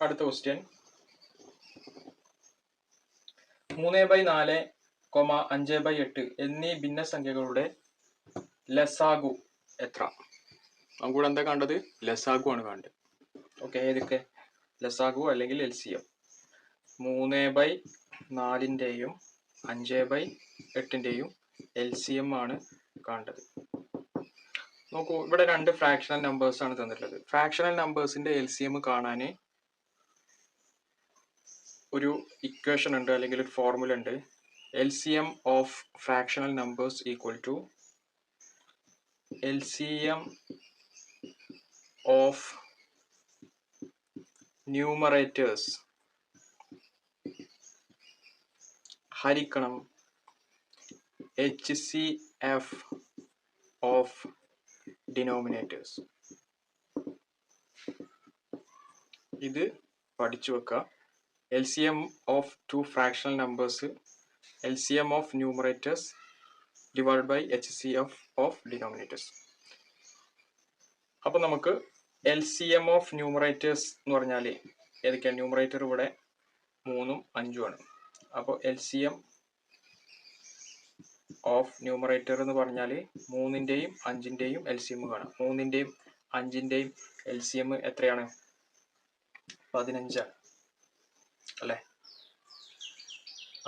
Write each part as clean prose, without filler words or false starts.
അടുത്ത ക്വസ്റ്റ്യൻ 3/4, 5/8 എന്നീ ഭിന്നസംഖ്യകളുടെ ലസാഗു എത്ര? നമുക്കിവിടെ എന്താ കണ്ടത്? ലസാഗു ആണ് കണ്ടത്. ഓക്കെ, ഏതൊക്കെ? ലസാഗു അല്ലെങ്കിൽ LCM. 3/4ന്റെയും 5/8ന്റെയും LCM ആണ് കണ്ടത്. നോക്കൂ, ഇവിടെ രണ്ട് ഫ്രാക്ഷണൽ നമ്പേഴ്സ് ആണ് തന്നിട്ടുള്ളത്. ഫ്രാക്ഷണൽ നമ്പേഴ്സിന്റെ LCM കാണാൻ ഒരു ഇക്വേഷൻ ഉണ്ട്, അല്ലെങ്കിൽ ഒരു ഫോർമുല ഉണ്ട്. LCM of fractional numbers equal to LCM of numerators ഹരിക്കണം HCF ഓഫ് ഡിനോമിനേറ്റേഴ്സ്. ഇത് പഠിച്ചു വെക്കുക. LCM of two fractional numbers, LCM of numerators divide by HCF of denominators. അപ്പൊ നമുക്ക് LCM ഓഫ് ന്യൂമറേറ്റേഴ്സ് എന്ന് പറഞ്ഞാൽ ഏതൊക്കെയാണ്? ന്യൂമറേറ്റർ ഇവിടെ 3ഉം 5ഉം ആണ്. അപ്പോൾ LCM ഓഫ് ന്യൂമറേറ്റർ എന്ന് പറഞ്ഞാൽ 3ന്റെയും 5ന്റെയും LCM കാണാം. 3ന്റെയും 5ന്റെയും LCM എത്രയാണ്? 15 ആണ് അല്ലെ?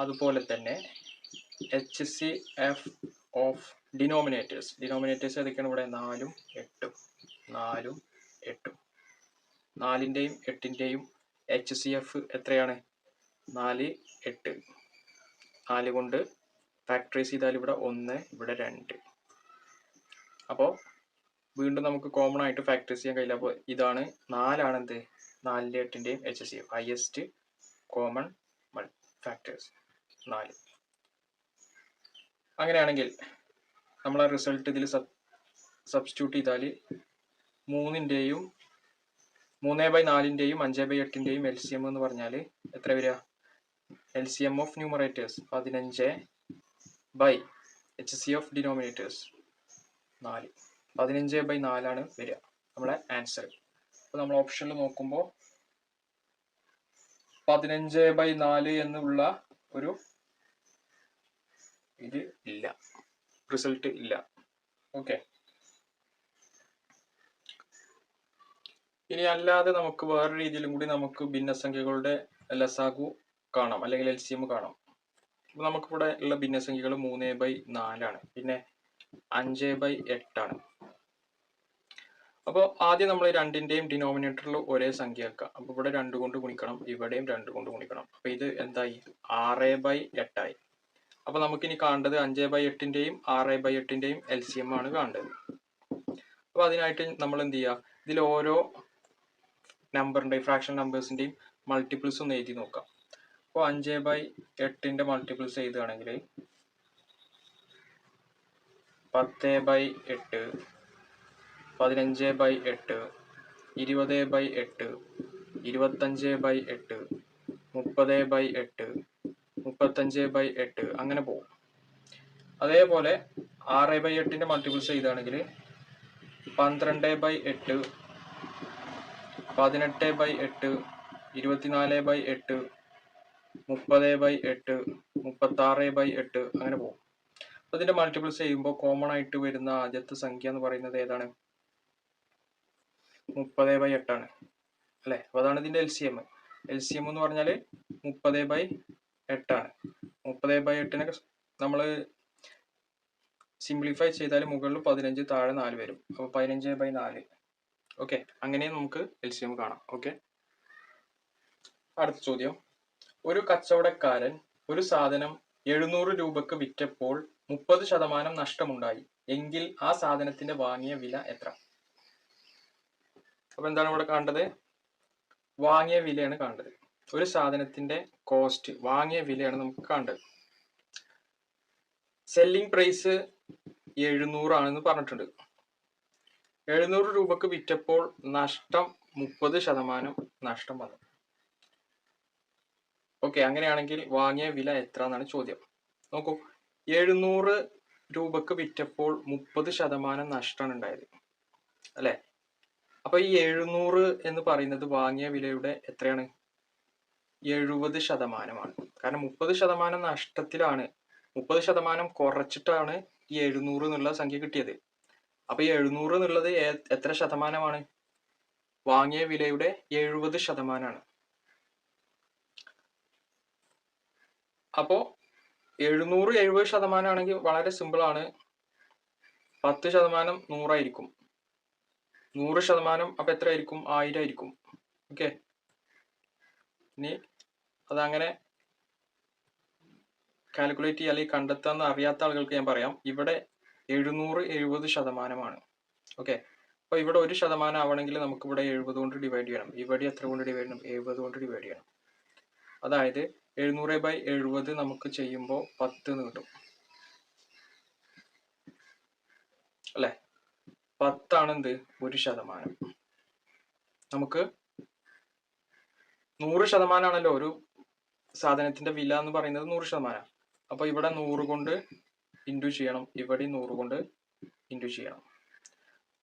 അതുപോലെ തന്നെ HCF ഓഫ് ഡിനോമിനേറ്റേഴ്സ് ഏതൊക്കെയാണ് ഇവിടെ? 4ഉം 8ഉം. 4ഉം 8ഉം. 4ന്റെയും 8ന്റെയും HCF എത്രയാണ്? 4, 8. 4 കൊണ്ട് ഫാക്ടറൈസ് ചെയ്താൽ ഇവിടെ 1, ഇവിടെ 2. അപ്പോൾ വീണ്ടും നമുക്ക് കോമൺ ആയിട്ട് ഫാക്ടറൈസ് ചെയ്യാൻ കഴിയില്ല. അപ്പോൾ ഇതാണ് 4ആണ് എന്ത്? 4ന്റെയും 8ന്റെയും HCF, ഹയസ്റ്റ് കോമൺ ഫാക്ടേഴ്സ് 4. അങ്ങനെയാണെങ്കിൽ നമ്മളെ റിസൾട്ട് ഇതിൽ സബ്സ്റ്റിറ്റ്യൂട്ട് ചെയ്താൽ 3/4ന്റെയും 5/8ന്റെയും LCM എന്ന് പറഞ്ഞാൽ എത്ര വരിക? LCM of numerators 15 by HCF denominators 4. 15/4 ആണ് വരിക നമ്മളെ ആൻസർ. അപ്പോൾ നമ്മൾ ഓപ്ഷനിൽ നോക്കുമ്പോൾ 15/4 എന്നുള്ള ഒരു ഇത് ഇല്ല, റിസൾട്ട് ഇല്ല. ഓക്കെ, ഇനി അല്ലാതെ നമുക്ക് വേറെ രീതിയിലും കൂടി നമുക്ക് ഭിന്നസംഖ്യകളുടെ ലസാഗു കാണാം, അല്ലെങ്കിൽ LCM കാണാം. അപ്പൊ നമുക്കിവിടെ ഉള്ള ഭിന്നസംഖ്യകൾ 3/4 ആണ്, പിന്നെ 5/8 ആണ്. അപ്പോൾ ആദ്യം നമ്മൾ രണ്ടിന്റെയും ഡിനോമിനേറ്ററിൽ ഒരേ സംഖ്യ ആക്കുക. അപ്പൊ ഇവിടെ 2 കൊണ്ട് ഗുണിക്കണം, ഇവിടെയും 2 കൊണ്ട് ഗുണിക്കണം. അപ്പൊ ഇത് എന്തായി? 6/8 ആയി. അപ്പൊ നമുക്കിനി കാണേണ്ടത് 5/8ന്റെയും 6/8ന്റെയും LCM ആണ് കാണേണ്ടത്. അപ്പൊ അതിനായിട്ട് നമ്മൾ എന്ത് ചെയ്യുക? ഇതിൽ ഓരോ നമ്പറിന്റെയും ഫ്രാക്ഷൻ നമ്പേഴ്സിന്റെയും മൾട്ടിപ്പിൾസ് ഒന്ന് എഴുതി നോക്കാം. അപ്പോൾ 5/8ന്റെ മൾട്ടിപ്പിൾസ് എഴുതുകയാണെങ്കിൽ 10/8, 15/8, 20/8, 25/8, 30/8, 35/8 അങ്ങനെ പോകും. അതേപോലെ 6/8ന്റെ മൾട്ടിപ്പിൾസ് എഴുതുകയാണെങ്കിൽ 12/8, 18/8, 24/8, 30/8, 36/8 അങ്ങനെ പോകും. അപ്പൊ ഇതിന്റെ മൾട്ടിപ്പിൾസ് ചെയ്യുമ്പോൾ കോമൺ ആയിട്ട് വരുന്ന ആദ്യത്തെ സംഖ്യ എന്ന് പറയുന്നത് ഏതാണ്? 30/8 ആണ് അല്ലെ? അപ്പൊ അതാണ് ഇതിന്റെ LCM. LCM എന്ന് പറഞ്ഞാൽ 30/8 ആണ്. 30/8നെ നമ്മൾ സിംപ്ലിഫൈ ചെയ്താൽ മുകളിൽ 15, താഴെ 4 വരും. അപ്പൊ 15/4. ഓക്കെ, അങ്ങനെ നമുക്ക് LCM കാണാം. ഓക്കെ, അടുത്ത ചോദ്യം. ഒരു കച്ചവടക്കാരൻ ഒരു സാധനം 700 രൂപക്ക് വിറ്റപ്പോൾ 30% നഷ്ടമുണ്ടായി എങ്കിൽ ആ സാധനത്തിന്റെ വാങ്ങിയ വില എത്ര? അപ്പൊ എന്താണ് ഇവിടെ കാണേണ്ടത്? വാങ്ങിയ വിലയാണ് കാണേണ്ടത്. ഒരു സാധനത്തിന്റെ കോസ്റ്റ്, വാങ്ങിയ വിലയാണ് നമുക്ക് കാണേണ്ടത്. സെല്ലിംഗ് പ്രൈസ് 700 ആണെന്ന് പറഞ്ഞിട്ടുണ്ട്. 700 രൂപക്ക് വിറ്റപ്പോൾ നഷ്ടം 30% നഷ്ടം വന്നു. ഓക്കെ, അങ്ങനെയാണെങ്കിൽ വാങ്ങിയ വില എത്ര എന്നാണ് ചോദ്യം. നോക്കൂ, 700 രൂപക്ക് വിറ്റപ്പോൾ 30% നഷ്ടമാണ് ഉണ്ടായത് അല്ലെ? അപ്പൊ ഈ 700 എന്ന് പറയുന്നത് വാങ്ങിയ വിലയുടെ എത്രയാണ്? 70%. കാരണം 30% നഷ്ടത്തിലാണ്, 30% കുറച്ചിട്ടാണ് ഈ 700 എന്നുള്ള സംഖ്യ കിട്ടിയത്. അപ്പൊ ഈ 700 എന്നുള്ളത് എത്ര ശതമാനമാണ്? വാങ്ങിയ വിലയുടെ 70%. അപ്പോ 700 70% ആണെങ്കിൽ വളരെ സിമ്പിൾ ആണ്. 10% 100 ആയിരിക്കും. 100% അപ്പൊ എത്ര ആയിരിക്കും? 1000 ആയിരിക്കും. ഓക്കെ, ഇനി അതങ്ങനെ കാൽക്കുലേറ്റ് ചെയ്യുക അല്ലെങ്കിൽ കണ്ടെത്താന്ന് അറിയാത്ത ആളുകൾക്ക് ഞാൻ പറയാം. ഇവിടെ 700 70%. ഓക്കെ, അപ്പൊ ഇവിടെ 1% ആവണമെങ്കിൽ നമുക്ക് ഇവിടെ 70 കൊണ്ട് ഡിവൈഡ് ചെയ്യണം. ഇവിടെ എത്ര കൊണ്ട് ഡിവൈഡ് ചെയ്യണം? 70 കൊണ്ട് ഡിവൈഡ് ചെയ്യണം. അതായത് 700/70 നമുക്ക് ചെയ്യുമ്പോൾ 10 എന്ന് കിട്ടും അല്ലെ? 10 ആണ് എന്ത്? 1%. നമുക്ക് 100% ആണല്ലോ ഒരു സാധനത്തിന്റെ വില എന്ന് പറയുന്നത് 100%. അപ്പൊ ഇവിടെ 100 കൊണ്ട് ഇൻറ്റു ചെയ്യണം, ഇവിടെ 100 കൊണ്ട് ഇൻറ്റു ചെയ്യണം.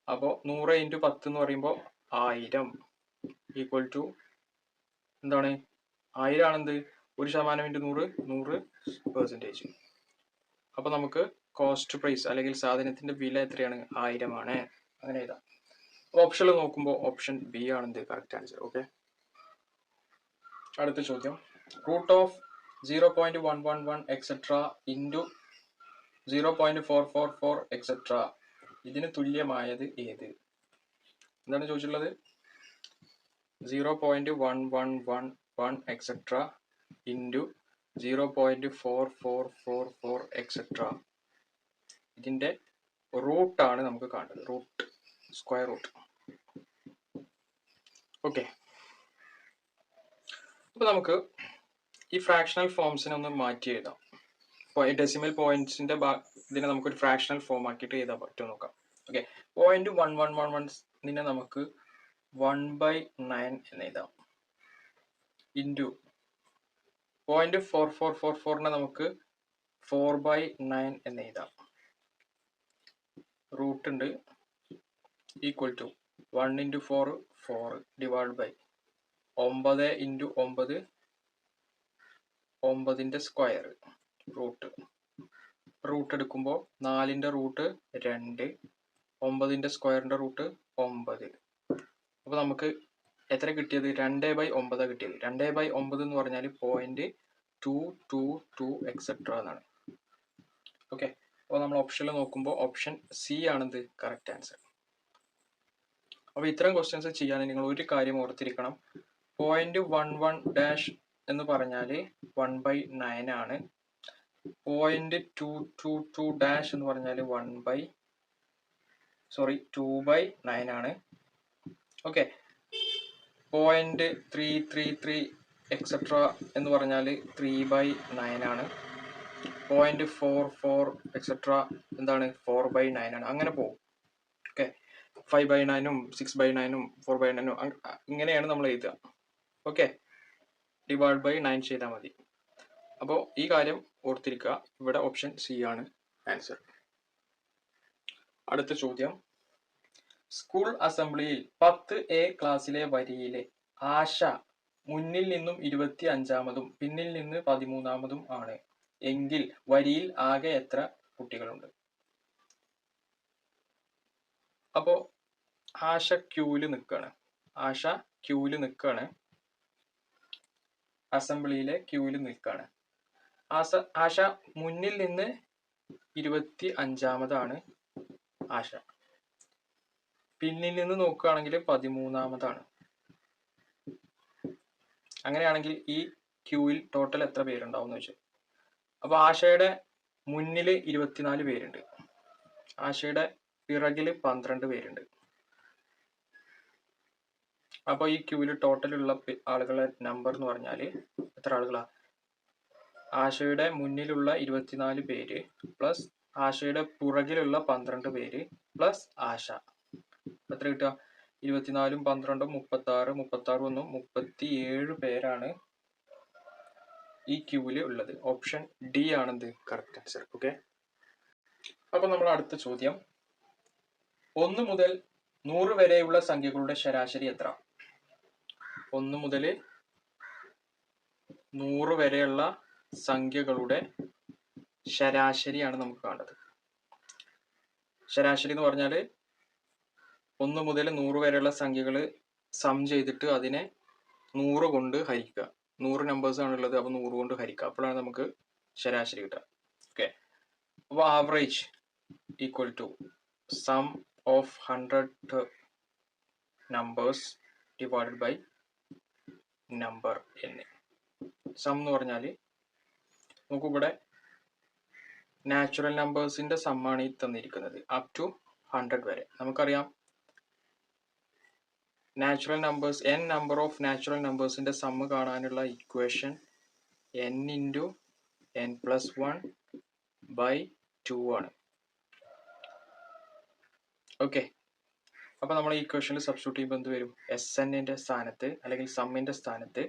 അപ്പോൾ 100 × 10 എന്ന് പറയുമ്പോൾ 1000 ഈക്വൽ ടു എന്താണ്? 1000 ആണെന്ത്? 1% × 100 100%. അപ്പൊ നമുക്ക് കോസ്റ്റ് പ്രൈസ് അല്ലെങ്കിൽ സാധനത്തിന്റെ വില എത്രയാണ്? 1000 ആണ്. അങ്ങനെ എഴുതാം. ഓപ്ഷനിൽ നോക്കുമ്പോൾ ഓപ്ഷൻ ബി ആണ് എന്ത്? Correct answer. ഓക്കെ, അടുത്ത ചോദ്യം. Root of 0.111 etcetera into 0.444 etcetera ഇതിന് തുല്യമായത് ഏത്? എന്താണ് ചോദിച്ചിട്ടുള്ളത്? 0.1111 എക്സെട്ര ഇൻറ്റു 0.4444 എക്സെട്ര ഇതിന്റെ റൂട്ടാണ് നമുക്ക് കാണേണ്ടത്. Root, square root. ഓക്കെ, അപ്പൊ നമുക്ക് ഈ ഫ്രാക്ഷണൽ ഫോംസിനെ ഒന്ന് മാറ്റി എഴുതാം. ഡെസിമൽ പോയിന്റ്സിന്റെ ഇതിനെ നമുക്കൊരു ഫ്രാക്ഷണൽ ഫോം ആക്കിയിട്ട് എഴുതാൻ പറ്റുമോ നോക്കാം. ഓക്കെ, 0.1111 നമുക്ക് 1/9 എന്ന് എഴുതാം. ഇൻറ്റു 0.4444 നമുക്ക് 4/9 എന്ന് എഴുതാം. റൂട്ട് ഉണ്ട്, ഈക്വൽ ടു 1 × 4 4 ഡിവൈഡ് ബൈ 9 × 9 9ന്റെ സ്ക്വയർ റൂട്ട്. റൂട്ട് എടുക്കുമ്പോൾ 4ന്റെ റൂട്ട് 2, 9ന്റെ സ്ക്വയറിന്റെ റൂട്ട് 9. അപ്പൊ നമുക്ക് എത്ര കിട്ടിയത്? 2/9 കിട്ടിയത്. 2/9 എന്ന് പറഞ്ഞാൽ 0.222 എക്സെട്ര എന്നാണ്. ഓക്കെ, അപ്പോൾ നമ്മൾ ഓപ്ഷനിൽ നോക്കുമ്പോൾ ഓപ്ഷൻ സി ആണെന്ത്? Correct answer. അപ്പൊ ഇത്തരം ക്വസ്റ്റ്യൻസ് ചെയ്യാൻ നിങ്ങൾ ഒരു കാര്യം ഓർത്തിരിക്കണം. 0.11 എന്ന് പറഞ്ഞാൽ 1/9 ആണ്. 0.222 എന്ന് പറഞ്ഞാൽ 2/9 ആണ്. ഓക്കെ, 0.333 എക്സെട്ര എന്ന് പറഞ്ഞാൽ 3/9 ആണ്. 0.44 എക്സെട്ര എന്താണ്? 4/9 ആണ്. അങ്ങനെ പോകും. ഓക്കെ, 5/9 6/9 4/9 ഇങ്ങനെയാണ് നമ്മൾ എഴുതുക. ഓക്കെ, ഡിവൈഡ് ബൈ 9 ചെയ്താൽ മതി. അപ്പോൾ ഈ കാര്യം ഓർത്തിരിക്കുക. ഇവിടെ ഓപ്ഷൻ സി ആണ് ആൻസർ. അടുത്ത ചോദ്യം. സ്കൂൾ അസംബ്ലിയിൽ 10A ക്ലാസ്സിലെ വരിയിലെ ആശ മുന്നിൽ നിന്നും 25-മതും പിന്നിൽ നിന്ന് 13-മതും ആണ് എങ്കിൽ വരിയിൽ ആകെ എത്ര കുട്ടികളുണ്ട്? അപ്പോ ആശ ക്യൂവിൽ നിൽക്കുകയാണ്. അസംബ്ലിയിലെ ക്യൂവിൽ നിൽക്കുകയാണ്. ആശ മുന്നിൽ നിന്ന് 25-മതാണ് ആശ. പിന്നിൽ നിന്ന് നോക്കുകയാണെങ്കിൽ 13-മതാണ്. അങ്ങനെയാണെങ്കിൽ ഈ ക്യൂവിൽ ടോട്ടൽ എത്ര പേരുണ്ടാവും എന്ന് വെച്ചാൽ, അപ്പൊ ആശയുടെ മുന്നിൽ 24 പേരുണ്ട്, ആശയുടെ പിറകിൽ 12 പേരുണ്ട്. അപ്പൊ ഈ ക്യൂവിൽ ടോട്ടൽ ഉള്ള ആളുകളുടെ നമ്പർ എന്ന് പറഞ്ഞാൽ എത്ര ആളുകളാ? ആശയുടെ മുന്നിലുള്ള 24 പേര് പ്ലസ് ആശയുടെ പുറകിലുള്ള 12 പേര് പ്ലസ് ആശ. എത്ര കിട്ടുക? 24 12 36 36 1 37 പേരാണ് ഈ ക്യൂവിൽ ഉള്ളത്. ഓപ്ഷൻ ഡി ആണെന്ത്? Correct answer. ഓക്കെ, അപ്പൊ നമ്മൾ അടുത്ത ചോദ്യം. 1 മുതൽ 100 വരെയുള്ള സംഖ്യകളുടെ ശരാശരി എത്ര? 1 മുതൽ 100 വരെയുള്ള സംഖ്യകളുടെ ശരാശരിയാണ് നമുക്ക് കാണുന്നത്. ശരാശരി എന്ന് പറഞ്ഞാൽ 1 മുതൽ 100 വരെയുള്ള സംഖ്യകൾ സം ചെയ്തിട്ട് അതിനെ 100 കൊണ്ട് ഹരിക്കുക. 100 നമ്പേഴ്സ് ആണുള്ളത്, അപ്പോൾ 100 കൊണ്ട് ഹരിക്കുക. അപ്പോഴാണ് നമുക്ക് ശരാശരി കിട്ടുക. ഓക്കെ, അപ്പോൾ average equal to sum of 100 numbers divided by number n. Sum എന്ന് പറഞ്ഞാൽ നമുക്കിവിടെ നാച്ചുറൽ നമ്പേഴ്സിന്റെ സമ്മാണ് ഈ തന്നിരിക്കുന്നത് അപ് ടു 100 വരെ. നമുക്കറിയാം natural numbers n number of natural നമ്പേഴ്സിന്റെ സമ്മ് കാണാനുള്ള equation n into n plus 1 by 2 ആണ്. ഓക്കെ, അപ്പോൾ നമ്മൾ ഈ ഇക്വേഷനിൽ സബ്സ്റ്റിറ്റ്യൂട്ട് ചെയ്യുമ്പോൾ എന്ത് വരും? എസ് എന്നിന്റെ സ്ഥാനത്ത് അല്ലെങ്കിൽ സമ്മിന്റെ സ്ഥാനത്ത്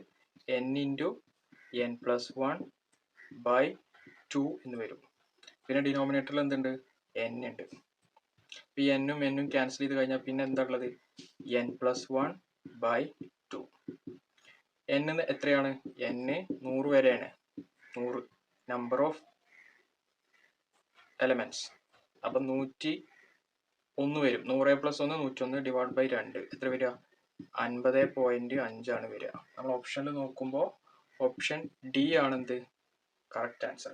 n into n plus 1 by 2 എന്ന് വരും. പിന്നെ ഡിനോമിനേറ്ററിൽ എന്തുണ്ട്? n ഉണ്ട്. ഈ എന്നും എന്നും ക്യാൻസൽ ചെയ്ത് കഴിഞ്ഞാൽ പിന്നെ എന്താ ഉള്ളത്? n plus 1 by 2. n എത്രയാണ്? n 100 വരെയാണ്. 100 നമ്പർ ഓഫ് എലമെന്റ്സ്. അപ്പം 101 വരും. 100 പ്ലസ് 1 101 ഡിവൈഡ് ബൈ 2 എത്ര വരിക? 50.5 ആണ് വരിക. നമ്മൾ ഓപ്ഷനിൽ നോക്കുമ്പോൾ ഓപ്ഷൻ ഡി ആണെന്ത് കറക്റ്റ് ആൻസർ.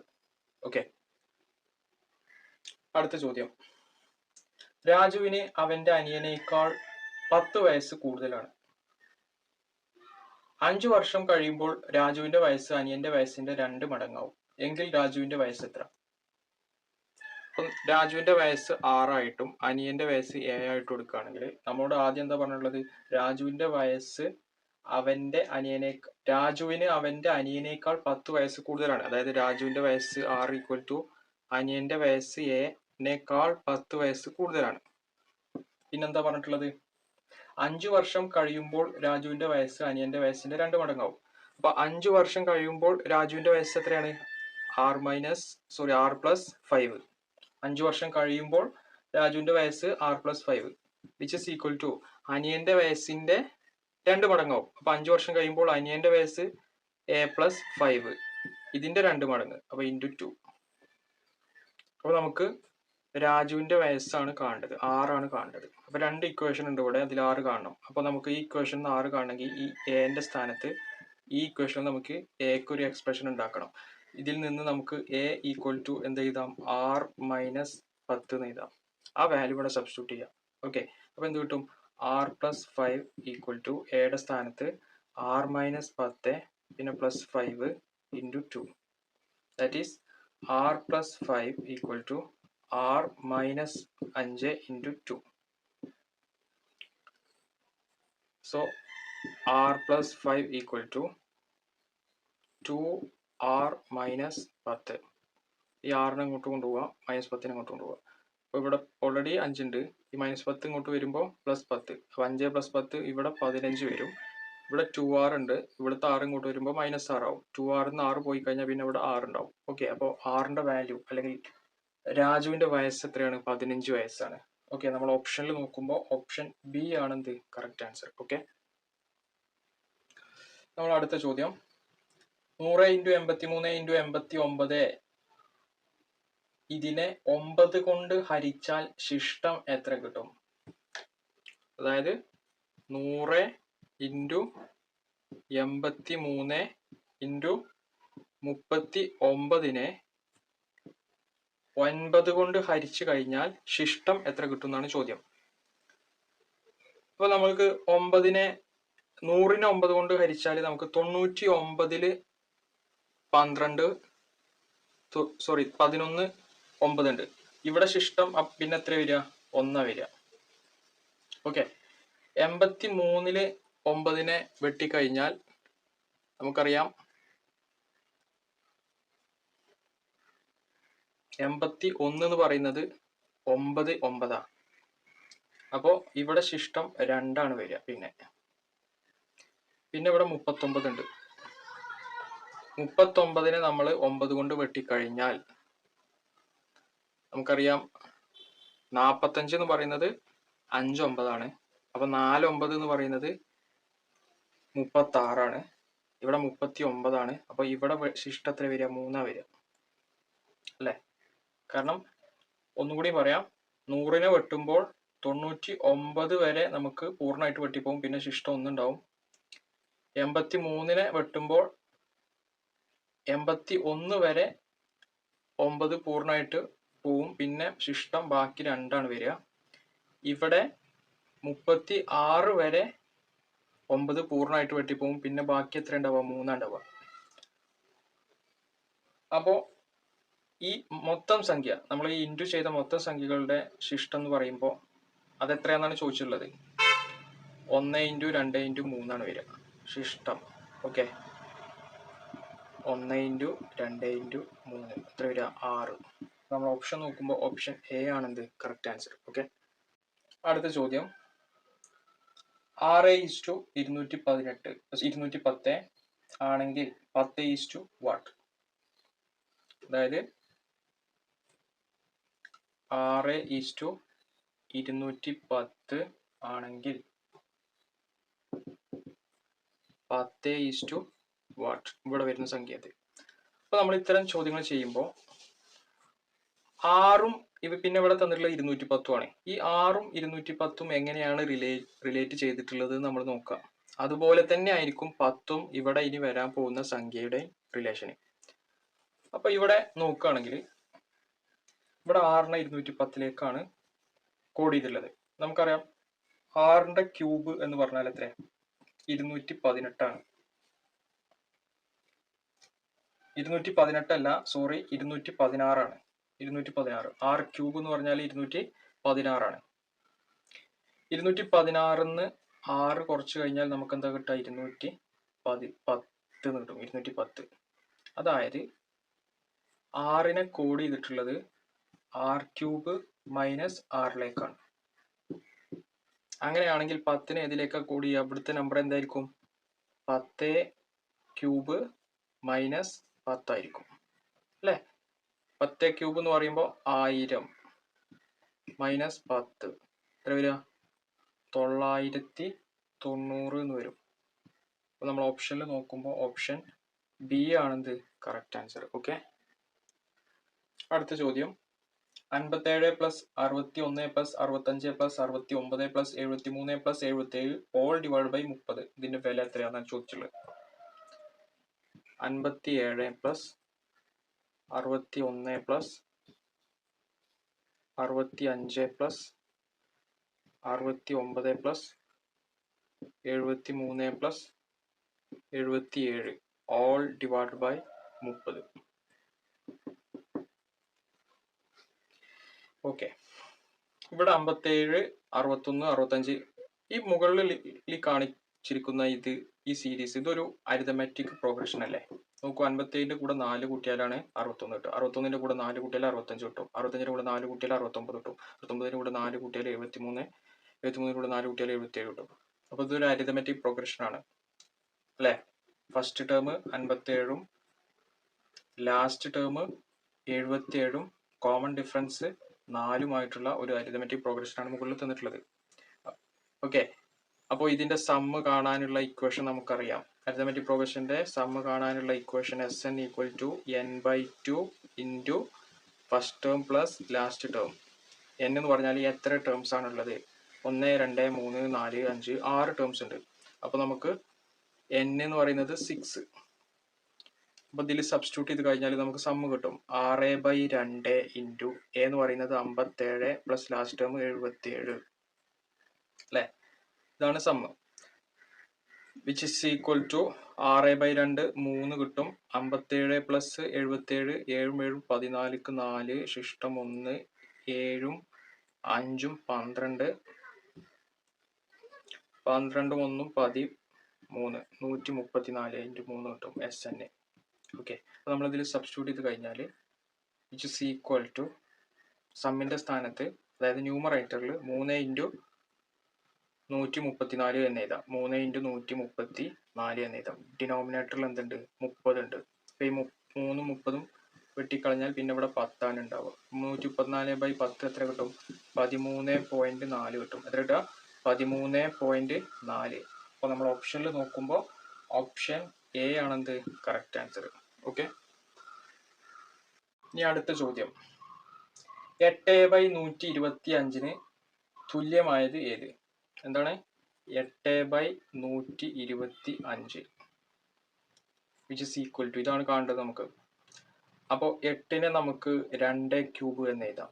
ഓക്കെ, അടുത്ത ചോദ്യം. രാജുവിന് അവന്റെ അനിയനേക്കാൾ 10 വയസ്സ് കൂടുതലാണ്. 5 വർഷം കഴിയുമ്പോൾ രാജുവിന്റെ വയസ്സ് അനിയന്റെ വയസ്സിന്റെ 2 മടങ്ങാവും. എങ്കിൽ രാജുവിന്റെ വയസ്സ് എത്ര? അപ്പം രാജുവിന്റെ വയസ്സ് 6 ആയിട്ടും അനിയന്റെ വയസ്സ് 7 ആയിട്ടും എടുക്കുകയാണെങ്കിൽ നമ്മളോട് ആദ്യം എന്താ പറഞ്ഞുള്ളത്? രാജുവിന് അവന്റെ അനിയനേക്കാൾ 10 വയസ്സ് കൂടുതലാണ്. അതായത് രാജുവിന്റെ വയസ്സ് 6 ഈക്വൽ ടു അനിയന്റെ വയസ്സ് 7നേക്കാൾ 10 വയസ്സ് കൂടുതലാണ്. പിന്നെന്താ പറഞ്ഞിട്ടുള്ളത്? 5 വർഷം കഴിയുമ്പോൾ രാജുവിന്റെ വയസ്സ് അനിയന്റെ വയസ്സിന്റെ 2 മടങ്ങാവും. അപ്പൊ 5 വർഷം കഴിയുമ്പോൾ രാജുവിന്റെ വയസ്സ് എത്രയാണ്? 6 പ്ലസ് 5. 5 വർഷം കഴിയുമ്പോൾ രാജുവിന്റെ വയസ്സ് 6 plus 5 which is equal to അനിയന്റെ വയസ്സിന്റെ 2 മടങ്ങാവും. അപ്പൊ 5 വർഷം കഴിയുമ്പോൾ അനിയന്റെ വയസ്സ് a പ്ലസ് 5 ഇതിന്റെ 2 മടങ്ങ്, അപ്പൊ ഇൻറ്റു 2. അപ്പൊ നമുക്ക് രാജുവിന്റെ വയസ്സാണ് കാണേണ്ടത്, 6 ആണ് കാണേണ്ടത്. അപ്പൊ 2 ഇക്വേഷൻ ഉണ്ട് ഇവിടെ, അതിൽ 6 കാണണം. അപ്പൊ നമുക്ക് ഈ ഇക്വേഷൻ 6 കാണണമെങ്കിൽ ഈ എന്റെ സ്ഥാനത്ത് ഈ ഇക്വേഷൻ നമുക്ക് എക്ക് ഒരു എക്സ്പ്രഷൻ ഉണ്ടാക്കണം. ഇതിൽ നിന്ന് നമുക്ക് എ ഈക്വൽ ടു എന്ത് എഴുതാം? 6 മൈനസ് 10 എന്ന് എഴുതാം. ആ വാല്യൂ ഇവിടെ സബ്സ്റ്റിറ്റ്യൂട്ട് ചെയ്യാം. ഓക്കെ, അപ്പൊ എന്ത് കിട്ടും? 6 പ്ലസ് 5 ഈക്വൽ ടു എയുടെ സ്ഥാനത്ത് 6 മൈനസ് 10 പിന്നെ plus 5 into 2. That is 6 plus 5 equal to 6 minus 5 into 2. So 6 plus 5 equal to 2r minus 10. ഈ 6നെ ഇങ്ങോട്ട് കൊണ്ടുപോകാം, മൈനസ് 10നെ ഇങ്ങോട്ട് കൊണ്ടുപോകാം. അപ്പോൾ ഇവിടെ ഓൾറെഡി 5 ഉണ്ട്. ഈ മൈനസ് 10 ഇങ്ങോട്ട് വരുമ്പോൾ പ്ലസ് 10. അപ്പോൾ 5 പ്ലസ് 10 ഇവിടെ 15 വരും. ഇവിടെ 2r ഉണ്ട്. ഇവിടുത്തെ 6 ഇങ്ങോട്ട് വരുമ്പോൾ മൈനസ് 6 ആവും. 2r നിന്ന് 6 പോയി കഴിഞ്ഞാൽ പിന്നെ ഇവിടെ 6 ഉണ്ടാവും. ഓക്കെ, അപ്പോൾ 6ന്റെ വാല്യൂ അല്ലെങ്കിൽ രാജുവിന്റെ വയസ്സ് എത്രയാണ്? 15 വയസ്സാണ്. ഓക്കെ, നമ്മൾ ഓപ്ഷനിൽ നോക്കുമ്പോൾ ഓപ്ഷൻ ബി ആണ് എന്ത് കറക്റ്റ് ആൻസർ. ഓക്കെ, നമ്മൾ അടുത്ത ചോദ്യം. 100 ഇൻറ്റു 83 ഇൻറ്റു 89 ഇതിനെ 9 കൊണ്ട് ഹരിച്ചാൽ ശിഷ്ടം എത്ര കിട്ടും? അതായത് 100 ഇൻറ്റു 83 ഇൻറ്റു 39നെ 9 കൊണ്ട് ഹരിച്ചു കഴിഞ്ഞാൽ ശിഷ്ടം എത്ര കിട്ടും എന്നാണ് ചോദ്യം. അപ്പൊ നമ്മൾക്ക് 9നെ 9 കൊണ്ട് ഹരിച്ചാൽ നമുക്ക് 99 11 9 ഉണ്ട്. ഇവിടെ ശിഷ്ടം പിന്നെ എത്ര വരിക? 1 വരിക. ഓക്കെ, 83 9നെ വെട്ടിക്കഴിഞ്ഞാൽ നമുക്കറിയാം 81 എന്ന് പറയുന്നത് 9 9. അപ്പോ ഇവിടെ ശിഷ്ടം 2 ആണ് വരിക. പിന്നെ ഇവിടെ 39 ഉണ്ട്. 39നെ നമ്മൾ 9 കൊണ്ട് വെട്ടിക്കഴിഞ്ഞാൽ നമുക്കറിയാം 45 എന്ന് പറയുന്നത് 5 9 അപ്പൊ 4 9 എന്ന് പറയുന്നത് 36. ഇവിടെ 39. അപ്പൊ ഇവിടെ ശിഷ്ടം എത്ര വരിക? 3 വരിക അല്ലെ? കാരണം ഒന്നുകൂടി പറയാം, 100നെ വെട്ടുമ്പോൾ 99 വരെ നമുക്ക് പൂർണ്ണമായിട്ട് വെട്ടിപ്പോകും, പിന്നെ ശിഷ്ടം 1 ഉണ്ടാവും. 83നെ വെട്ടുമ്പോൾ 81 വരെ 9 പൂർണ്ണമായിട്ട് പോവും, പിന്നെ ശിഷ്ടം ബാക്കി 2 വരിക. ഇവിടെ 36 വരെ 9 പൂർണ്ണമായിട്ട് വെട്ടിപ്പോവും, പിന്നെ ബാക്കി എത്ര ഉണ്ടാവുക? 3 ഉണ്ടാവുക. അപ്പോ ഈ മൊത്തം സംഖ്യ, നമ്മൾ ഈ ഇൻറ്റു ചെയ്ത മൊത്തം സംഖ്യകളുടെ ശിഷ്ടം എന്ന് പറയുമ്പോൾ അതെത്രയാണെന്നാണ് ചോദിച്ചിട്ടുള്ളത്. 1 × 2 × 3 വരിക ശിഷ്ടം. ഓക്കെ, 1 × 2 × 3 എത്ര വരിക? 6. നമ്മൾ ഓപ്ഷൻ നോക്കുമ്പോൾ ഓപ്ഷൻ എ ആണെന്ത് കറക്റ്റ് ആൻസർ. ഓക്കെ, അടുത്ത ചോദ്യം 6:210 ആണെങ്കിൽ 10:what? അതായത് 6:210 ആണെങ്കിൽ 10:what? ഇവിടെ വരുന്ന സംഖ്യ അത്. അപ്പൊ നമ്മൾ ഇത്തരം ചോദ്യങ്ങൾ ചെയ്യുമ്പോൾ 6ഉം പിന്നെ ഇവിടെ തന്നിട്ടുള്ള 210 ആണ്. ഈ 6ഉം 210ഉം എങ്ങനെയാണ് റിലേറ്റ് ചെയ്തിട്ടുള്ളത് നമ്മൾ നോക്കാം. അതുപോലെ തന്നെ ആയിരിക്കും 10ഉം ഇവിടെ ഇനി വരാൻ പോകുന്ന സംഖ്യയുടെ റിലേഷൻ. അപ്പൊ ഇവിടെ നോക്കുകയാണെങ്കിൽ ഇവിടെ 6നെ 210ലേക്കാണ് കോഡ് ചെയ്തിട്ടുള്ളത്. നമുക്കറിയാം 6ന്റെ ക്യൂബ് എന്ന് പറഞ്ഞാൽ എത്ര? 218 ആണ്. 218 അല്ല, സോറി, 216 ആണ്. 216. 6 ക്യൂബ് എന്ന് പറഞ്ഞാൽ 216 ആണ്. 216ന്ന് 6 കുറച്ച് കഴിഞ്ഞാൽ നമുക്ക് എന്താ കിട്ടുക? 210 കിട്ടും. 210. അതായത് 6നെ കോഡ് ചെയ്തിട്ടുള്ളത് r ക്യൂബ് മൈനസ് 6ലേക്കാണ്. അങ്ങനെയാണെങ്കിൽ 10നെ ഏതിലേക്കാണ് കോഡ് ചെയ്യുക? ഇവിടുത്തെ നമ്പർ എന്തായിരിക്കും? 10 ക്യൂബ് മൈനസ് 10 ആയിരിക്കും അല്ലെ? 10 ക്യൂബ് എന്ന് പറയുമ്പോൾ 1000 മൈനസ് 10 എത്ര വരിക? 990 എന്ന് വരും. അപ്പൊ നമ്മൾ ഓപ്ഷനിൽ നോക്കുമ്പോൾ ഓപ്ഷൻ ബി ആണെന്ത് കറക്റ്റ് ആൻസർ. ഓക്കെ, അടുത്ത ചോദ്യം 57 + 61 + 65 + 69 + 73 + 77 all divided by 30. ഇതിന്റെ വില എത്രയാണെന്നാണ് ചോദിച്ചുള്ളത്. 57 + 61 + 65 + 69 + 73 + 77 all divided by 30. ഓക്കെ, ഇവിടെ 57, 61, 65 ഈ മുകളിൽ കാണിച്ചിരിക്കുന്ന ഈ സീരീസ് ഇതൊരു അരിതമെറ്റിക് പ്രോഗ്രഷൻ അല്ലേ? നോക്കൂ, 57ന്റെ കൂടെ 4 കൂട്ടിയാലാണ് 61 കിട്ടും. 61ന്റെ കൂടെ 4 കൂട്ടിയാൽ 65 കിട്ടും. 65ന്റെ കൂടെ 4 കൂട്ടിയാൽ 69 കിട്ടും. 69ന്റെ കൂടെ 4 കൂട്ടിയാൽ 73. 73ന്റെ കൂടെ 4 കൂട്ടിയാൽ 77 കിട്ടും. അപ്പൊ ഇതൊരു അരിതമെറ്റിക് പ്രോഗ്രഷൻ ആണ് അല്ലെ? ഫസ്റ്റ് ടേം 57ഉം ലാസ്റ്റ് ടേം 77ഉം കോമൺ ഡിഫറൻസ് 4ഉമായിട്ടുള്ള ഒരു അരിതമെറ്റിക് പ്രോഗ്രഷൻ ആണ് മുകളിൽ തന്നിട്ടുള്ളത്. ഓക്കെ, അപ്പോൾ ഇതിന്റെ സമ്മ് കാണാനുള്ള ഇക്വേഷൻ നമുക്കറിയാം. അരിതമെറ്റിക് പ്രോഗ്രഷന്റെ സമ്മ് കാണാനുള്ള equation Sn = n/2 into first term plus last term. n എന്ന് പറഞ്ഞാൽ എത്ര ടേംസ് ആണുള്ളത്? 1 2 3 4 5 6 ടേംസ് ഉണ്ട്. അപ്പൊ നമുക്ക് n എന്ന് പറയുന്നത് 6. അപ്പൊ ഇതിൽ സബ്സ്റ്റിറ്റ്യൂട്ട് ചെയ്ത് കഴിഞ്ഞാൽ നമുക്ക് സമ്മ് കിട്ടും. 6/2 ഇൻറ്റു a എന്ന് പറയുന്നത് 57 പ്ലസ് ലാസ്റ്റ് ടേം 77 അല്ലെ? ഇതാണ് sum. Which is equal to 6/2 3 കിട്ടും. 57 പ്ലസ് 77 7 7 14ക്ക് 4 ശിഷ്ടം 1 7ഉം 5ഉം 12 12ഉം 1ഉം 13 134 ഇൻറ്റു 3 കിട്ടും Sn. ഓക്കെ, അപ്പോൾ നമ്മളിതിൽ സബ്സ്റ്റിറ്റ്യൂട്ട് ചെയ്ത് കഴിഞ്ഞാൽ വിച്ച് ഇസ് ഈക്വൽ ടു സമ്മിന്റെ സ്ഥാനത്ത്, അതായത് ന്യൂമറേറ്ററിൽ 3 × 134 എന്ന് എഴുതാം. 3 × 134 എന്ന് എഴുതാം. ഡിനോമിനേറ്ററിൽ എന്തുണ്ട്? 30 ഉണ്ട്. അപ്പൊ ഈ 3ഉം 30ഉം വെട്ടിക്കളഞ്ഞാൽ പിന്നെ ഇവിടെ 10 ആണ് ഉണ്ടാവുക. 334/10 എത്ര കിട്ടും? 13.4 കിട്ടും. എത്ര കിട്ടുക? 13.4. അപ്പോൾ നമ്മൾ ഓപ്ഷനിൽ നോക്കുമ്പോൾ ഓപ്ഷൻ എ ആണെന്ത് കറക്റ്റ് ആൻസർ. ഓക്കെ. ഇനി അടുത്ത ചോദ്യം, 8/125 തുല്യമായത് ഏത്? എന്താണ് 8/125 വിച്ച് ഇസ് ഈക്വൽ ടു, ഇതാണ് കാണേണ്ടത് നമുക്ക്. അപ്പോൾ 8നെ നമുക്ക് 2 ക്യൂബ് എന്ന് എഴുതാം,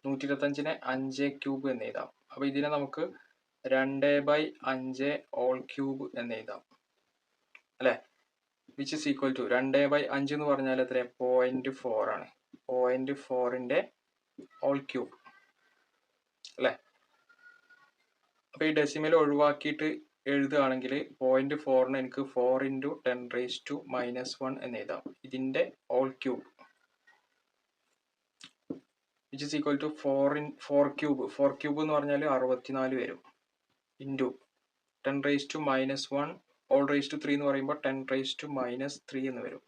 125നെ 5 ക്യൂബ് എന്ന് എഴുതാം. അപ്പോൾ ഇതിനെ നമുക്ക് 2/5 ഓൾ ക്യൂബ് എന്ന് എഴുതാം അല്ലെ. വിച്ച് ഇസ് ഈക്വൽ ടു 2/5 എന്ന് പറഞ്ഞാൽ എത്ര? 0.4 ആണ്. 0.4ന്റെ ഓൾ ക്യൂബ് അല്ലെ. അപ്പൊ ഈ ഡെസിമൽ ഒഴിവാക്കിയിട്ട് എഴുതുകയാണെങ്കിൽ 0.4ന് എനിക്ക് 4 × 10⁻⁻1 എന്ന് എഴുതാം. ഇതിന്റെ whole cube which is equal to 4 cube. 4 cube എന്ന് പറഞ്ഞാൽ 64 വരും. ഇൻറ്റു 10⁻⁻1 ഓൾ റേസ് ടു 3 എന്ന് പറയുമ്പോൾ 10⁻³ എന്ന് വരും.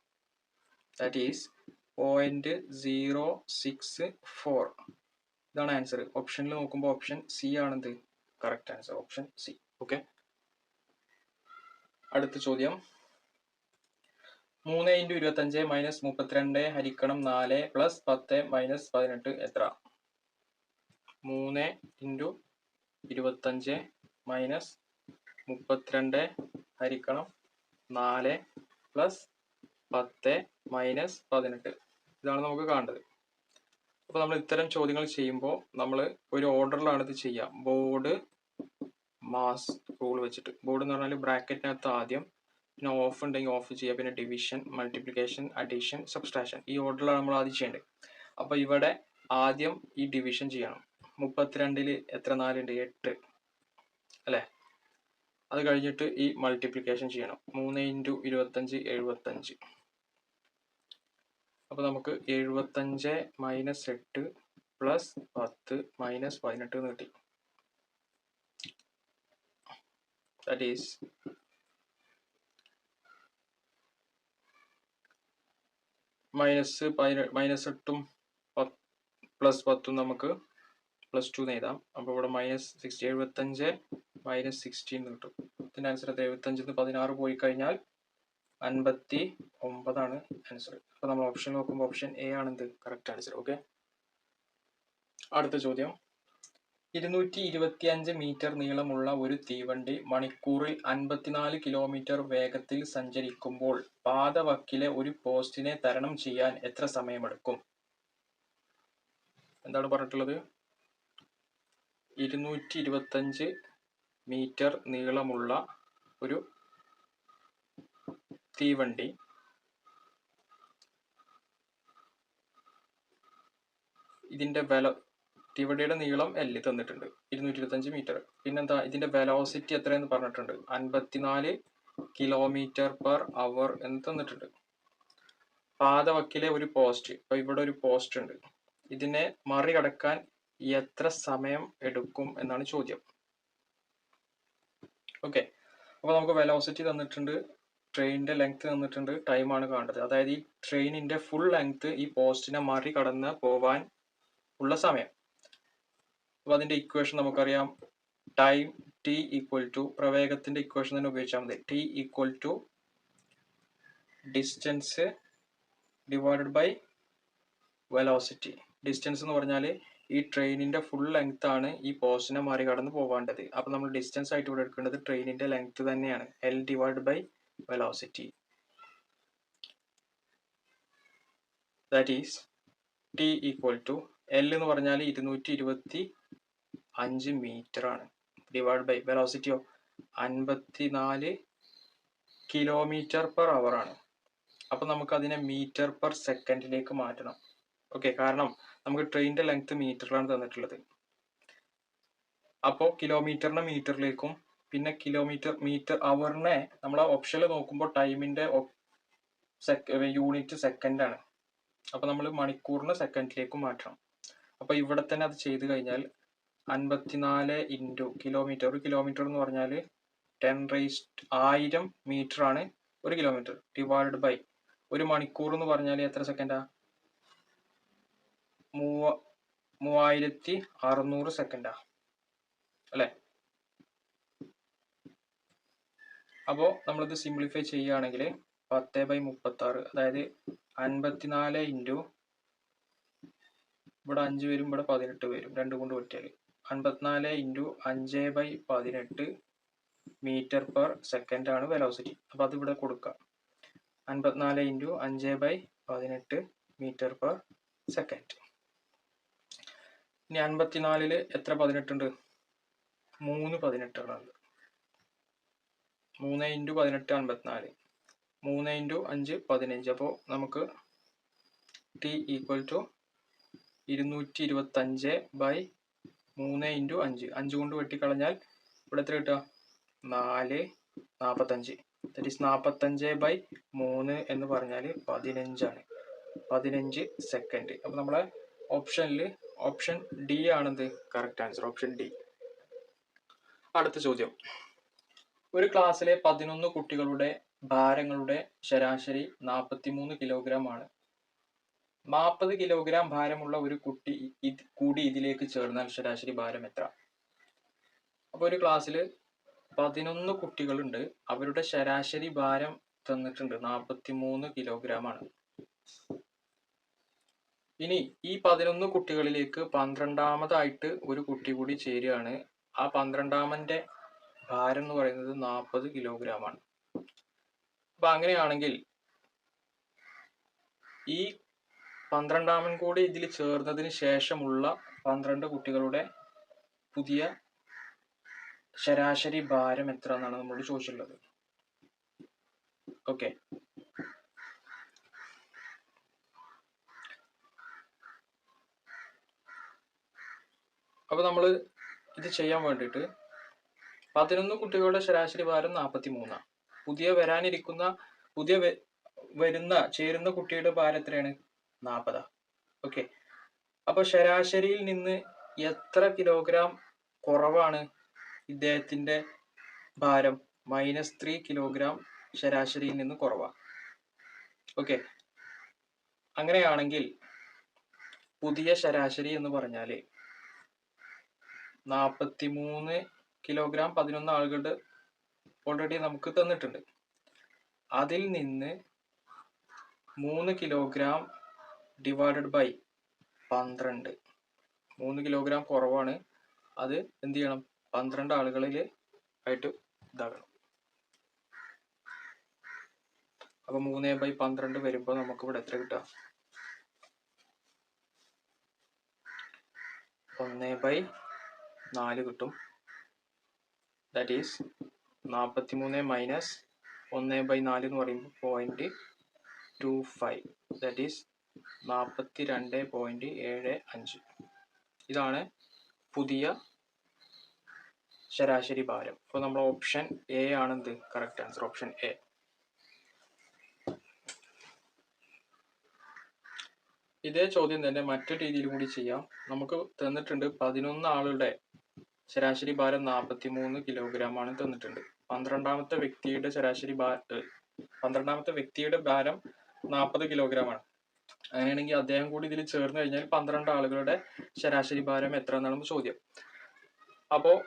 That is 0.064. ഇതാണ് ആൻസർ. ഓപ്ഷനിൽ നോക്കുമ്പോൾ ഓപ്ഷൻ സി ആണെന്ത് correct answer. Option C. Okay. അടുത്ത ചോദ്യം, 3 × 25 - 32 ഹരിക്കണം 4 + 10 - 18 എത്ര? 3 × 25 - 32 ഹരിക്കണം 4 + 10 - 18. ഇതാണ് നമുക്ക് കാണേണ്ടത്. അപ്പോൾ നമ്മൾ ഇത്തരം ചോദ്യങ്ങൾ ചെയ്യുമ്പോൾ നമ്മൾ ഒരു ഓർഡറിലാണ് ഇത് ചെയ്യുക. ബോർഡ് മാസ് റൂൾ വെച്ചിട്ട്. ബോർഡ് എന്ന് പറഞ്ഞാൽ ബ്രാക്കറ്റിനകത്ത് ആദ്യം, പിന്നെ ഓഫ് ഉണ്ടെങ്കിൽ ഓഫ് ചെയ്യുക, പിന്നെ ഡിവിഷൻ, മൾട്ടിപ്ലിക്കേഷൻ, അഡീഷൻ, സബ്സ്ട്രാക്ഷൻ. ഈ ഓർഡറിലാണ് നമ്മൾ ആദ്യം ചെയ്യേണ്ടത്. അപ്പോൾ ഇവിടെ ആദ്യം ഈ ഡിവിഷൻ ചെയ്യണം. 32ൽ എത്ര 4 ഉണ്ട്? 8 അല്ലേ. അത് കഴിഞ്ഞിട്ട് ഈ മൾട്ടിപ്ലിക്കേഷൻ ചെയ്യണം. 3 × 25 75. അപ്പോൾ നമുക്ക് 75 - 8 + 10 - 18 എന്ന് കിട്ടി. ദാറ്റ് ഈസ് -8ഉം +10 നമുക്ക് +2 എന്ന് എഴുതാം. അപ്പോൾ ഇവിടെ -75 - 16 എന്ന് കിട്ടും. ഇതിന്റെ ആൻസർ 75 16 പോയി കഴിഞ്ഞാൽ 59 ആണ് ആൻസർ. അപ്പോൾ നമ്മൾ ഓപ്ഷൻ നോക്കുമ്പോൾ ഓപ്ഷൻ എ ആണെന്ത് കറക്റ്റ് ആൻസർ. ഓക്കെ. അടുത്ത ചോദ്യം, 225 മീറ്റർ നീളമുള്ള ഒരു തീവണ്ടി മണിക്കൂറിൽ 54 കിലോമീറ്റർ വേഗത്തിൽ സഞ്ചരിക്കുമ്പോൾ പാതവക്കിലെ ഒരു പോസ്റ്റിനെ തരണം ചെയ്യാൻ എത്ര സമയമെടുക്കും? എന്താണ് പറഞ്ഞിട്ടുള്ളത്? 225 മീറ്റർ നീളമുള്ള ഒരു തീവണ്ടി ഇതിന്റെ തീവണ്ടിയുടെ നീളം L തന്നിട്ടുണ്ട്, 225 മീറ്റർ. പിന്നെന്താ ഇതിന്റെ വെലോസിറ്റി എത്രയെന്ന് പറഞ്ഞിട്ടുണ്ട്, 54 km/h എന്ന് തന്നിട്ടുണ്ട്. പാതവക്കിലെ ഒരു പോസ്റ്റ്, ഇപ്പൊ ഇവിടെ ഒരു പോസ്റ്റ് ഉണ്ട്, ഇതിനെ മറികടക്കാൻ എത്ര സമയം എടുക്കും എന്നാണ് ചോദ്യം. ഓക്കെ. അപ്പൊ നമുക്ക് വെലോസിറ്റി തന്നിട്ടുണ്ട്, ട്രെയിനിന്റെ ലെങ്ത് തന്നിട്ടുണ്ട്, ടൈമാണ് കാണേണ്ടത്. അതായത് ഈ ട്രെയിനിന്റെ ഫുൾ ലെങ്ത് ഈ പോസ്റ്റിനെ മറികടന്ന് പോവാൻ ഉള്ള സമയം. അപ്പൊ അതിന്റെ ഇക്വേഷൻ നമുക്കറിയാം, ടൈം t = പ്രവേഗത്തിന്റെ ഇക്വേഷൻ തന്നെ ഉപയോഗിച്ചാൽ മതി. t = distance divided by velocity. Distance എന്ന് പറഞ്ഞാൽ ഈ ട്രെയിനിന്റെ ഫുൾ ലെങ്ത് ആണ് ഈ പോസ്റ്റിനെ മറികടന്ന് പോവേണ്ടത്. അപ്പൊ നമ്മൾ ഡിസ്റ്റൻസ് ആയിട്ട് ഇവിടെ എടുക്കേണ്ടത് ട്രെയിനിന്റെ ലെങ്ത് തന്നെയാണ്, L / velocity. That is t = L എന്ന് പറഞ്ഞാൽ 225 മീറ്റർ ആണ്, ഡിവൈഡ് ബൈ വെലോസിറ്റിയോ 54 km/h ആണ്. അപ്പൊ നമുക്ക് അതിനെ മീറ്റർ/സെക്കൻഡിലേക്ക് മാറ്റണം. ഓക്കെ. കാരണം നമുക്ക് ട്രെയിനിന്റെ ലെങ്ത് മീറ്ററിലാണ് തന്നിട്ടുള്ളത്. അപ്പോൾ കിലോമീറ്ററിനെ മീറ്ററിലേക്കും, പിന്നെ മീറ്റർ അവറിനെ നമ്മളെ ഓപ്ഷനിൽ നോക്കുമ്പോൾ ടൈമിന്റെ യൂണിറ്റ് സെക്കൻഡ് ആണ്. അപ്പൊ നമ്മൾ മണിക്കൂറിന് സെക്കൻഡിലേക്ക് മാറ്റണം. അപ്പൊ ഇവിടെ തന്നെ അത് ചെയ്ത് കഴിഞ്ഞാൽ 54 × കിലോമീറ്റർ, ഒരു കിലോമീറ്റർ എന്ന് പറഞ്ഞാൽ 101000 മീറ്റർ ആണ് ഒരു കിലോമീറ്റർ, ഡിവൈഡ് ബൈ ഒരു മണിക്കൂർ എന്ന് പറഞ്ഞാൽ എത്ര സെക്കൻഡാ? 3600 സെക്കൻഡാ അല്ലെ. അപ്പോൾ നമ്മളിത് സിംപ്ലിഫൈ ചെയ്യുകയാണെങ്കിൽ 10/36, അതായത് 54 ഇൻറ്റു ഇവിടെ 5 വരും, ഇവിടെ 18 വരും, 2 കൊണ്ട് പറ്റിയാൽ 54 ഇൻറ്റു 5/18 മീറ്റർ പെർ സെക്കൻഡ് ആണ് വെലോസിറ്റി. അപ്പോൾ അത് ഇവിടെ കൊടുക്കാം. 54 ഇൻറ്റു 5/18 മീറ്റർ പെർ സെക്കൻഡ്. ഇനി 54-ൽ എത്ര 18 ഉണ്ട്? 3 18 ആണ്. 3 ഇൻറ്റു 18 54, 3 ഇൻറ്റു 5 15. അപ്പോൾ നമുക്ക് T ഈക്വൽ ടു 225/3 ഇൻറ്റു 5. 5 കൊണ്ട് വെട്ടിക്കളഞ്ഞാൽ ഇവിടെ എത്ര കിട്ടുക? 4 45. ദറ്റ് ഈസ് 45/3 എന്ന് പറഞ്ഞാൽ 15 ആണ്. 15 സെക്കൻഡ്. അപ്പോൾ നമ്മളെ ഓപ്ഷനിൽ ഓപ്ഷൻ ഡി ആണെന്ത് കറക്റ്റ് ആൻസർ, ഓപ്ഷൻ ഡി. അടുത്ത ചോദ്യം. ഒരു ക്ലാസ്സിലെ 11 കുട്ടികളുടെ ഭാരങ്ങളുടെ ശരാശരി 43 കിലോഗ്രാം ആണ്. 40 കിലോഗ്രാം ഭാരമുള്ള ഒരു കുട്ടി കൂടി ഇതിലേക്ക് ചേർന്നാൽ ശരാശരി ഭാരം എത്ര? അപ്പോൾ ഒരു ക്ലാസ്സിൽ 11 കുട്ടികളുണ്ട്, അവരുടെ ശരാശരി ഭാരം തന്നിട്ടുണ്ട് 43 കിലോഗ്രാം ആണ്. ഇനി ഈ 11 കുട്ടികളിലേക്ക് 12ാമതായിട്ട് ഒരു കുട്ടി കൂടി ചേരുകയാണ്. ആ 12ാമന്റെ ഭാരം എന്ന് പറയുന്നത് 40 കിലോഗ്രാം ആണ്. അപ്പൊ അങ്ങനെയാണെങ്കിൽ ഈ 12ാമൻ കൂടി ഇതിൽ ചേർന്നതിന് ശേഷമുള്ള 12 കുട്ടികളുടെ പുതിയ ശരാശരി ഭാരം എത്ര എന്നാണ് നമ്മളോട് ചോദിച്ചിട്ടുള്ളത്. ഓക്കെ, അപ്പൊ നമ്മൾ ഇത് ചെയ്യാൻ വേണ്ടിയിട്ട് 11 കുട്ടികളുടെ ശരാശരി ഭാരം 43. പുതിയ ചേരുന്ന കുട്ടിയുടെ ഭാരം എത്രയാണ്? 40. ഓക്കെ, അപ്പൊ ശരാശരിയിൽ നിന്ന് എത്ര കിലോഗ്രാം കുറവാണ് ഇദ്ദേഹത്തിന്റെ ഭാരം? -3 കിലോഗ്രാം ശരാശരിയിൽ നിന്ന് കുറവാണ്. ഓക്കെ, അങ്ങനെയാണെങ്കിൽ പുതിയ ശരാശരി എന്ന് പറഞ്ഞാല് 43 കിലോഗ്രാം 11 ആളുകളുടെ ഓൾറെഡി നമുക്ക് തന്നിട്ടുണ്ട്. അതിൽ നിന്ന് 3 കിലോഗ്രാം ഡിവൈഡഡ് ബൈ 12. 3 കിലോഗ്രാം കുറവാണ്, അത് എന്ത് ചെയ്യണം? 12 ആളുകളിൽ ആയിട്ട് ഇതാകണം. അപ്പൊ 3/12 വരുമ്പോൾ നമുക്ക് ഇവിടെ എത്ര കിട്ടുക? 1/4 കിട്ടും. ദാറ്റ് ഈസ് 43 മൈനസ് 1/4 എന്ന് പറയുമ്പോൾ 0.25. That is 42.75. ഇതാണ് പുതിയ ശരാശരി ഭാരം. അപ്പോൾ നമ്മൾ ഓപ്ഷൻ എ ആണെന്ത് കറക്റ്റ് ആൻസർ, ഓപ്ഷൻ എ. ഇതേ ചോദ്യം തന്നെ മറ്റൊരു രീതിയിൽ കൂടി ചെയ്യാം. നമുക്ക് തന്നിട്ടുണ്ട് 11 ആളുടെ ശരാശരി ഭാരം 43 കിലോഗ്രാം ആണ് തന്നിട്ടുണ്ട്. 12ാമത്തെ വ്യക്തിയുടെ ഭാരം 40 കിലോഗ്രാം ആണ്. അങ്ങനെയാണെങ്കിൽ അദ്ദേഹം കൂടി ഇതിൽ ചേർന്ന് കഴിഞ്ഞാൽ 12 ആളുകളുടെ ശരാശരി ഭാരം എത്ര എന്നാണ് ചോദ്യം. അപ്പോൾ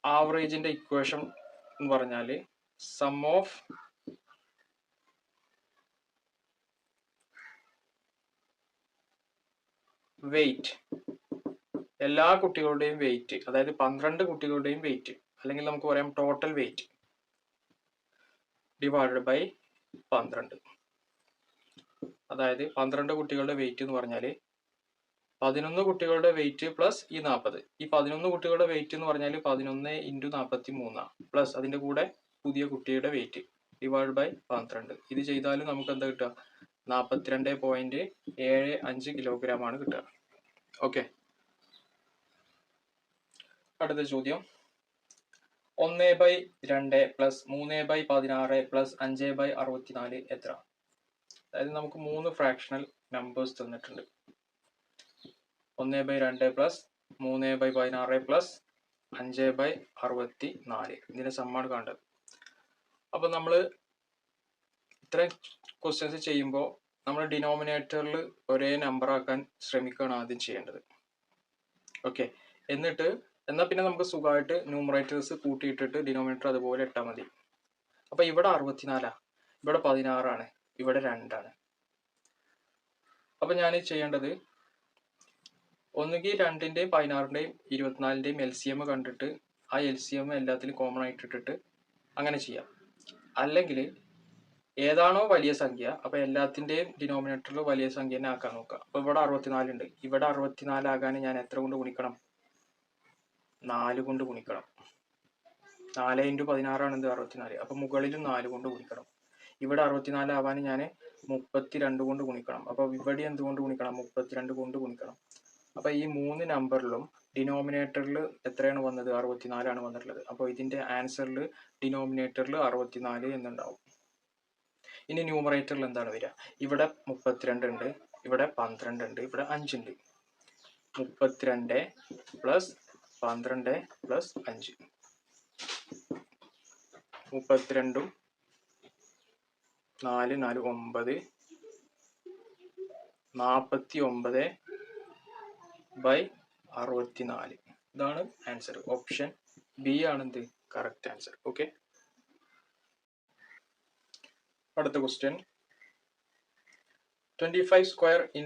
ആവറേജിന്റെ ഇക്വേഷൻ എന്ന് പറഞ്ഞാൽ സം ഓഫ് വെയിറ്റ്, എല്ലാ കുട്ടികളുടെയും വെയിറ്റ്, അതായത് 12 കുട്ടികളുടെയും വെയിറ്റ്, അല്ലെങ്കിൽ നമുക്ക് പറയാം ടോട്ടൽ വെയിറ്റ് ഡിവൈഡഡ് ബൈ 12. അതായത് 12 കുട്ടികളുടെ വെയിറ്റ് എന്ന് പറഞ്ഞാൽ 11 കുട്ടികളുടെ വെയിറ്റ് പ്ലസ് ഈ 40. ഈ 11 കുട്ടികളുടെ വെയിറ്റ് എന്ന് പറഞ്ഞാൽ 11 ഇൻറ്റു 43 പ്ലസ് അതിന്റെ കൂടെ പുതിയ കുട്ടിയുടെ വെയിറ്റ് ഡിവൈഡ് ബൈ 12. ഇത് ചെയ്താലും നമുക്ക് എന്താ കിട്ടുക? 42.75 കിലോഗ്രാം ആണ് കിട്ടുക. ഓക്കെ, അടുത്ത ചോദ്യം. 1/2 പ്ലസ് 3/16 പ്ലസ് 5/64 എത്ര? അതായത് നമുക്ക് 3 ഫ്രാക്ഷണൽ നമ്പേഴ്സ് തന്നിട്ടുണ്ട്. 1/2 പ്ലസ് 3/16 പ്ലസ് 5/64. ഇതിന്റെ സമ്മാണ് കാണേണ്ടത്. അപ്പൊ നമ്മൾ ഇത്രയും ക്വസ്റ്റ്യൻസ് ചെയ്യുമ്പോൾ നമ്മൾ ഡിനോമിനേറ്ററിൽ ഒരേ നമ്പർ ആക്കാൻ ശ്രമിക്കുകയാണ് ആദ്യം ചെയ്യേണ്ടത്. ഓക്കെ, എന്നിട്ട് എന്നാൽ പിന്നെ നമുക്ക് സുഖമായിട്ട് ന്യൂമറേറ്റേഴ്സ് കൂട്ടിയിട്ടിട്ട് ഡിനോമിനേറ്റർ അതുപോലെ ഇട്ടാൽ മതി. അപ്പൊ ഇവിടെ 64, ഇവിടെ 16, ഇവിടെ 2. അപ്പൊ ഞാൻ ചെയ്യേണ്ടത് ഒന്നുകിൽ 2ന്റെയും 16ന്റെയും 24ന്റെയും LCM കണ്ടിട്ട് ആ LCM എല്ലാത്തിലും കോമൺ ആയിട്ട് ഇട്ടിട്ട് അങ്ങനെ ചെയ്യാം. അല്ലെങ്കിൽ ഏതാണോ വലിയ സംഖ്യ അപ്പൊ എല്ലാത്തിന്റെയും ഡിനോമിനേറ്ററിൽ വലിയ സംഖ്യ തന്നെ ആക്കാൻ നോക്കുക. അപ്പൊ ഇവിടെ 64 ഉണ്ട്, ഇവിടെ 64 ആകാൻ ഞാൻ എത്ര കൊണ്ട് ഗുണിക്കണം? 4 കൊണ്ട് ഗുണിക്കണം. 4 × 16 ആണ് 64. അപ്പൊ മുകളിലും 4 കൊണ്ട് ഗുണിക്കണം. ഇവിടെ 64 ആവാൻ ഞാൻ 32 കൊണ്ട് ഗുണിക്കണം. അപ്പൊ ഇവിടെ എന്തുകൊണ്ട് ഗുണിക്കണം? 32 കൊണ്ട് ഗുണിക്കണം. അപ്പൊ ഈ 3 നമ്പറിലും ഡിനോമിനേറ്ററിൽ എത്രയാണ് വന്നത്? 64 ആണ് വന്നിട്ടുള്ളത്. അപ്പോൾ ഇതിന്റെ ആൻസറിൽ ഡിനോമിനേറ്ററിൽ 64 എന്നുണ്ടാവും. ഇനി ന്യൂമറേറ്ററിൽ എന്താണ് വരിക? ഇവിടെ 32 ഉണ്ട്, ഇവിടെ 12 ഉണ്ട്, ഇവിടെ 5 ഉണ്ട്. 32 + 12 + 5. 32 4 4 9 49/64. ഇതാണ് ആൻസർ. ഓപ്ഷൻ ബി ആണ് എന്ത് കറക്റ്റ് ആൻസർ. ഓക്കെ, അടുത്ത ക്വസ്റ്റ്യൻ 25 സ്ക്വയർ ×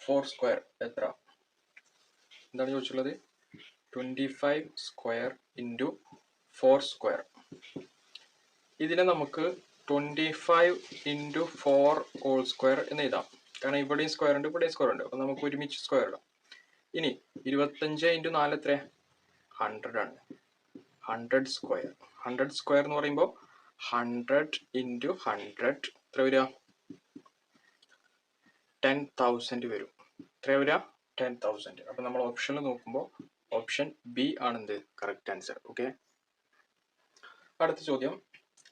4 സ്ക്വയർ എത്ര? എന്താണ് ചോദിച്ചുള്ളത്? 25 സ്ക്വയർ × 4 സ്ക്വയർ. ഇതിനെ നമുക്ക് 25 × 4 ഹോൾ സ്ക്വയർ എന്ന് എഴുതാം. കാരണം ഇവിടെയും സ്ക്വയർ ഉണ്ട്, ഇവിടെയും സ്ക്വയർ ഉണ്ട്. അപ്പൊ നമുക്ക് ഒരുമിച്ച് സ്ക്വയർ ഇടാം. ഇനി 25 × 4 എത്ര? 100 ആണ്. 100 സ്ക്വയർ. 100 സ്ക്വയർ എന്ന് പറയുമ്പോൾ 100 × 100 എത്ര വരിക? 10,000 വരും. എത്ര വരിക? 10,000. അപ്പൊ നമ്മൾ ഓപ്ഷനിൽ നോക്കുമ്പോൾ ഓപ്ഷൻ ബി ആണെന്ത് കറക്റ്റ് ആൻസർ. ഓക്കെ, അടുത്ത ചോദ്യം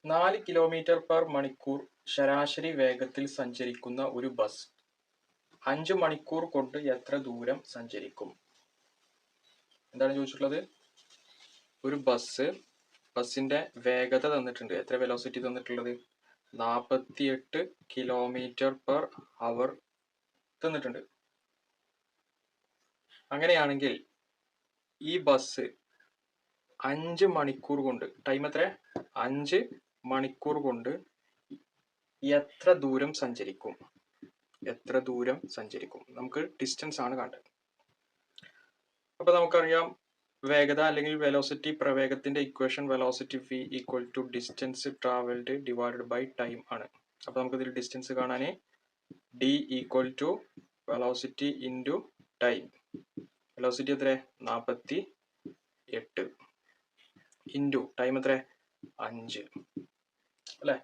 4 km/മണിക്കൂർ ശരാശരി വേഗത്തിൽ സഞ്ചരിക്കുന്ന ഒരു ബസ് 5 മണിക്കൂർ കൊണ്ട് എത്ര ദൂരം സഞ്ചരിക്കും? എന്താണ് ചോദിച്ചിട്ടുള്ളത്? ഒരു ബസ്സിന്റെ വേഗത തന്നിട്ടുണ്ട്. എത്ര വെലോസിറ്റി തന്നിട്ടുള്ളത്? 48 km/h തന്നിട്ടുണ്ട്. അങ്ങനെയാണെങ്കിൽ ഈ ബസ് 5 മണിക്കൂർ കൊണ്ട്, ടൈം എത്ര? 5 മണിക്കൂർ കൊണ്ട് എത്ര ദൂരം സഞ്ചരിക്കും? എത്ര ദൂരം സഞ്ചരിക്കും? നമുക്ക് ഡിസ്റ്റൻസ് ആണ് കണ്ടത്. അപ്പൊ നമുക്കറിയാം വേഗത അല്ലെങ്കിൽ വെലോസിറ്റി, പ്രവേഗത്തിന്റെ equation velocity v = distance travelled divided by time ആണ്. അപ്പൊ നമുക്ക് ഇതിൽ ഡിസ്റ്റൻസ് കാണാൻ d = വെലോസിറ്റി × ടൈം. വെലോസിറ്റി എത്ര? 48 ഇൻറ്റു ടൈം എത്ര? 5 അല്ലെ?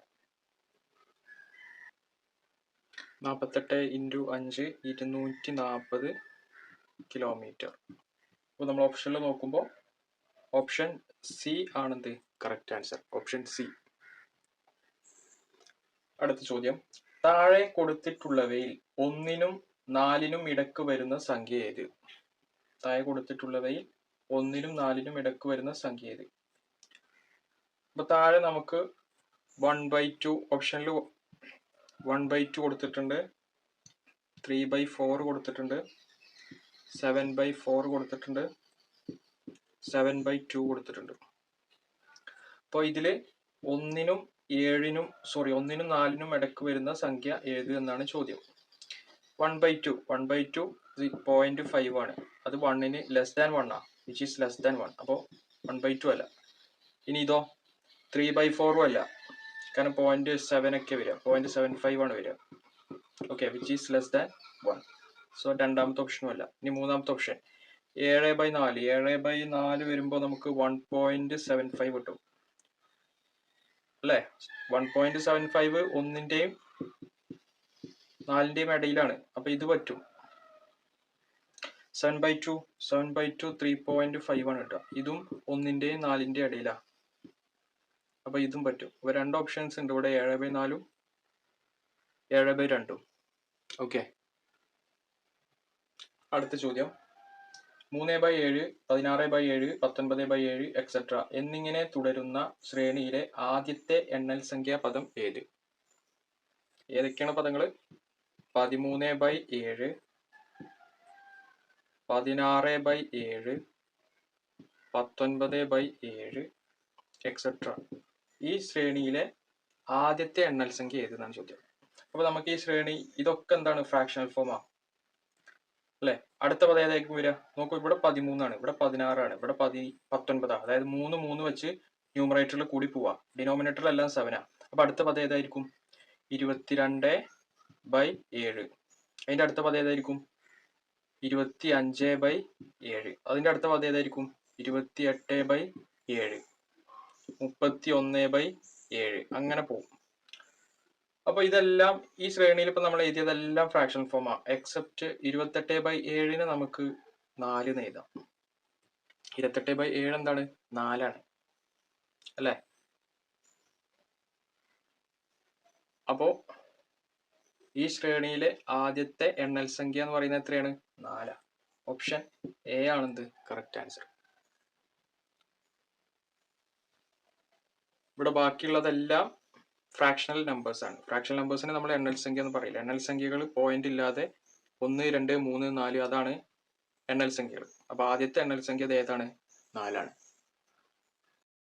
48 × 5 240 കിലോമീറ്റർ. അപ്പോൾ നമ്മൾ ഓപ്ഷനിൽ നോക്കുമ്പോൾ ഓപ്ഷൻ സി ആണെന്ത് കറക്റ്റ് ആൻസർ. Option C. അടുത്ത ചോദ്യം താഴെ കൊടുത്തിട്ടുള്ളവയിൽ 1നും 4നും ഇടക്ക് വരുന്ന സംഖ്യ ഏത്? താഴെ കൊടുത്തിട്ടുള്ളവയിൽ 1നും 4നും ഇടക്ക് വരുന്ന സംഖ്യ ഏത്? അപ്പൊ താഴെ നമുക്ക് 1/2 ഓപ്ഷനിൽ 1/2 കൊടുത്തിട്ടുണ്ട്, 3/4 കൊടുത്തിട്ടുണ്ട്, 7/4 കൊടുത്തിട്ടുണ്ട്, 7/2 കൊടുത്തിട്ടുണ്ട്. അപ്പോൾ ഇതില് 1നും 4നും ഇടക്ക് വരുന്ന സംഖ്യ ഏത് എന്നാണ് ചോദ്യം. 1/2 0.5 ആണ്. അത് 1ന് <1 വിച്ച് ഈസ് <1. അപ്പോൾ 1/2 അല്ല. ഇനി ഇതോ 3/4 അല്ല, കാരണം 0.7 ഒക്കെ വരിക, 0.75 ആണ് വരിക. Okay, which is <1. സോ രണ്ടാമത്തെ ഓപ്ഷനും അല്ല. ഇനി മൂന്നാമത്തെ ഓപ്ഷൻ 7/4. 7/4 വരുമ്പോൾ നമുക്ക് 1.75 കിട്ടും അല്ലേ? 1.75 1ന്റെയും 4ന്റെയും ഇടയിലാണ്. അപ്പൊ ഇത് പറ്റും. 7/2 3.5 ആണ് കിട്ടുക. ഇതും 1ന്റെയും 4ന്റെയും ഇടയിലാ. അപ്പൊ ഇതും പറ്റും. അപ്പൊ രണ്ട് ഓപ്ഷൻസ് ഉണ്ട് ഇവിടെ, 7/4 7/2. ഓക്കെ, അടുത്ത ചോദ്യം 3/7 16/7 19/7 എക്സെട്ര എന്നിങ്ങനെ തുടരുന്ന ശ്രേണിയിലെ ആദ്യത്തെ എണ്ണൽ സംഖ്യാ പദം ഏത്? ഏതൊക്കെയാണ് പദങ്ങൾ? 13/7, 16/7, 19/7 എക്സെട്ര. ഈ ശ്രേണിയിലെ ആദ്യത്തെ എണ്ണൽ സംഖ്യ ഏതെന്നാണ് ചോദ്യം. അപ്പൊ നമുക്ക് ഈ ശ്രേണി ഇതൊക്കെ എന്താണ്? ഫ്രാക്ഷണൽ ഫോമാ അല്ലെ? അടുത്ത പദം ഏതായിരിക്കും വരിക? നോക്കൂ, ഇവിടെ 13 ഇവിടെ 16 ഇവിടെ 19. അതായത് 3 വെച്ച് ന്യൂമറേറ്ററിൽ കൂടി പോവാ. ഡിനോമിനേറ്ററിൽ എല്ലാം 7 അപ്പൊ അടുത്ത പദം ഏതായിരിക്കും? 22/7. അതിന്റെ അടുത്ത പദം ഏതായിരിക്കും? 25/7. അതിന്റെ അടുത്ത പദം ഏതായിരിക്കും? 28/7, 31/7. അങ്ങനെ പോകും. അപ്പൊ ഇതെല്ലാം ഈ ശ്രേണിയിൽ ഇപ്പൊ നമ്മൾ എഴുതിയതെല്ലാം ഫ്രാക്ഷണൽ ഫോമാ. എക്സെപ്റ്റ് 28/7 നമുക്ക് 4 എഴുതാം. 28/7 എന്താണ്? 4 അല്ലെ? അപ്പോ ഈ ശ്രേണിയിലെ ആദ്യത്തെ എണ്ണൽ സംഖ്യ എന്ന് പറയുന്നത് എത്രയാണ്? 4. ഓപ്ഷൻ എ ആണെന്ത്? Correct answer. ഇവിടെ ബാക്കിയുള്ളതെല്ലാം ഫ്രാക്ഷണൽ നമ്പേഴ്സ് ആണ്. ഫ്രാക്ഷണൽ നമ്പേഴ്സിനെ നമ്മൾ എണ്ണൽ സംഖ്യ എന്ന് പറയില്ല. എണ്ണൽ സംഖ്യകൾ പോയിന്റ് ഇല്ലാതെ 1, 2, 3, 4 അതാണ് എണ്ണൽ സംഖ്യകൾ. അപ്പൊ ആദ്യത്തെ എണ്ണൽ സംഖ്യ ഏതാണ്? 4.